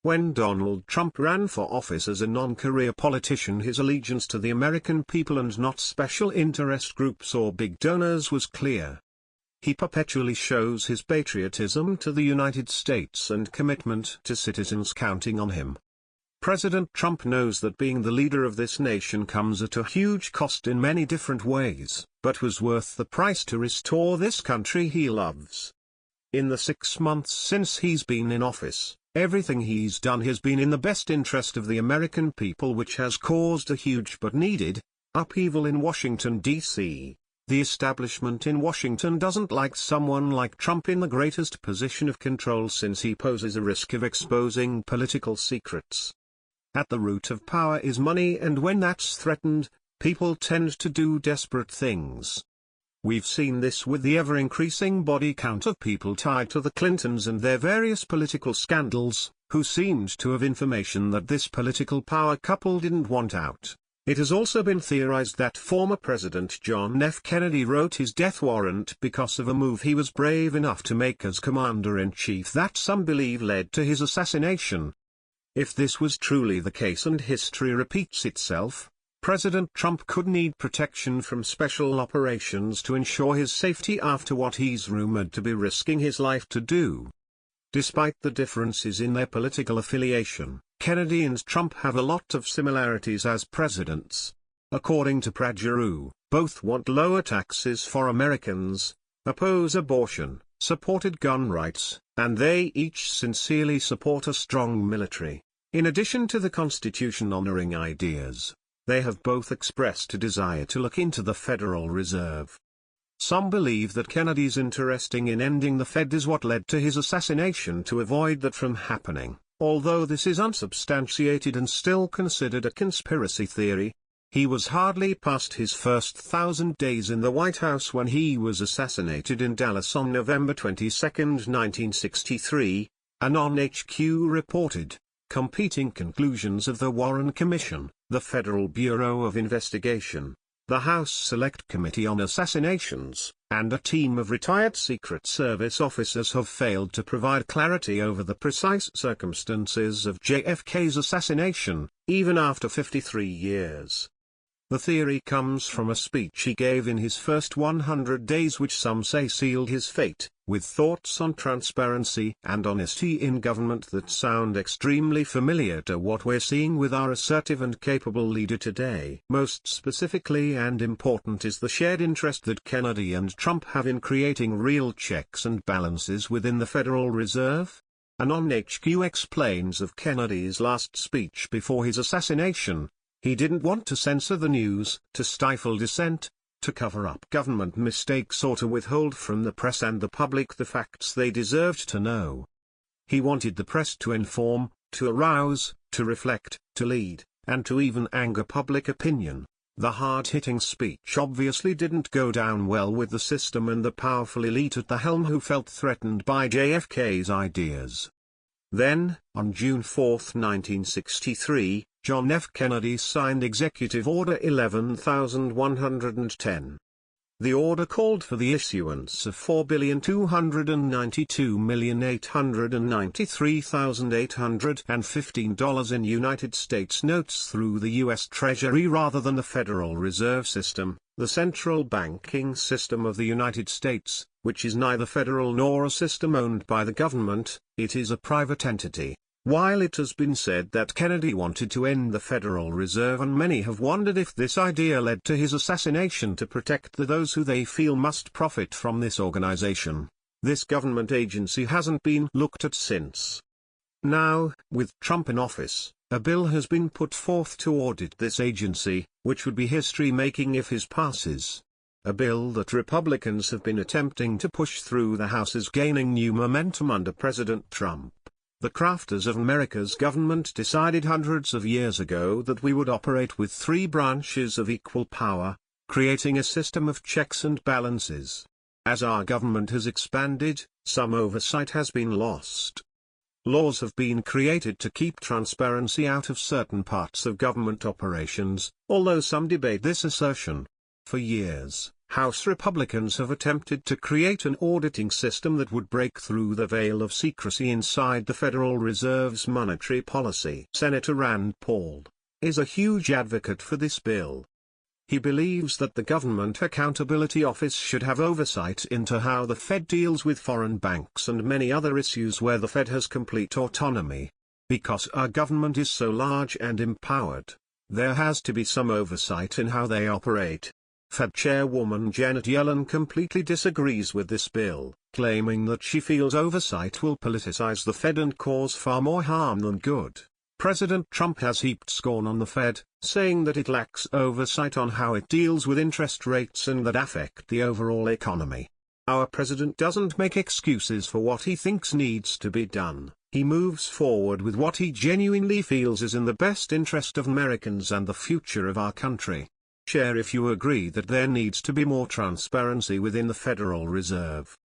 When Donald Trump ran for office as a non-career politician, his allegiance to the American people and not special interest groups or big donors was clear. He perpetually shows his patriotism to the United States and commitment to citizens counting on him. President Trump knows that being the leader of this nation comes at a huge cost in many different ways, but was worth the price to restore this country he loves. In the 6 months since he's been in office, everything he's done has been in the best interest of the American people, which has caused a huge but needed upheaval in Washington, D.C. The establishment in Washington doesn't like someone like Trump in the greatest position of control, since he poses a risk of exposing political secrets. At the root of power is money, and when that's threatened, people tend to do desperate things. We've seen this with the ever-increasing body count of people tied to the Clintons and their various political scandals, who seemed to have information that this political power couple didn't want out. It has also been theorized that former President John F. Kennedy wrote his death warrant because of a move he was brave enough to make as Commander-in-Chief that some believe led to his assassination. If this was truly the case and history repeats itself, President Trump could need protection from special operations to ensure his safety after what he's rumored to be risking his life to do. Despite the differences in their political affiliation, Kennedy and Trump have a lot of similarities as presidents. According to Prageru, both want lower taxes for Americans, oppose abortion, supported gun rights, and they each sincerely support a strong military. In addition to the Constitution-honoring ideas, they have both expressed a desire to look into the Federal Reserve. Some believe that Kennedy's interest in ending the Fed is what led to his assassination to avoid that from happening, although this is unsubstantiated and still considered a conspiracy theory. He was hardly past his first 1,000 days in the White House when he was assassinated in Dallas on November 22, 1963, Anon-HQ reported. Competing conclusions of the Warren Commission, the Federal Bureau of Investigation, the House Select Committee on Assassinations, and a team of retired Secret Service officers have failed to provide clarity over the precise circumstances of JFK's assassination, even after 53 years. The theory comes from a speech he gave in his first 100 days, which some say sealed his fate, with thoughts on transparency and honesty in government that sound extremely familiar to what we're seeing with our assertive and capable leader today. Most specifically and important is the shared interest that Kennedy and Trump have in creating real checks and balances within the Federal Reserve. Anon-HQ explains of Kennedy's last speech before his assassination. He didn't want to censor the news, to stifle dissent, to cover up government mistakes, or to withhold from the press and the public the facts they deserved to know. He wanted the press to inform, to arouse, to reflect, to lead, and to even anger public opinion. The hard-hitting speech obviously didn't go down well with the system and the powerful elite at the helm who felt threatened by JFK's ideas. Then, on June 4, 1963, John F. Kennedy signed Executive Order 11,110. The order called for the issuance of $4,292,893,815 in United States notes through the U.S. Treasury rather than the Federal Reserve System, the central banking system of the United States, which is neither federal nor a system owned by the government. It is a private entity. While it has been said that Kennedy wanted to end the Federal Reserve, and many have wondered if this idea led to his assassination to protect those who they feel must profit from this organization, this government agency hasn't been looked at since. Now, with Trump in office, a bill has been put forth to audit this agency, which would be history-making if his passes. A bill that Republicans have been attempting to push through the House is gaining new momentum under President Trump. The crafters of America's government decided hundreds of years ago that we would operate with 3 branches of equal power, creating a system of checks and balances. As our government has expanded, some oversight has been lost. Laws have been created to keep transparency out of certain parts of government operations, although some debate this assertion. For years, House Republicans have attempted to create an auditing system that would break through the veil of secrecy inside the Federal Reserve's monetary policy. Senator Rand Paul is a huge advocate for this bill. He believes that the Government Accountability Office should have oversight into how the Fed deals with foreign banks and many other issues where the Fed has complete autonomy. Because our government is so large and empowered, there has to be some oversight in how they operate. Fed Chairwoman Janet Yellen completely disagrees with this bill, claiming that she feels oversight will politicize the Fed and cause far more harm than good. President Trump has heaped scorn on the Fed, saying that it lacks oversight on how it deals with interest rates and that affect the overall economy. Our president doesn't make excuses for what he thinks needs to be done. He moves forward with what he genuinely feels is in the best interest of Americans and the future of our country. Share if you agree that there needs to be more transparency within the Federal Reserve.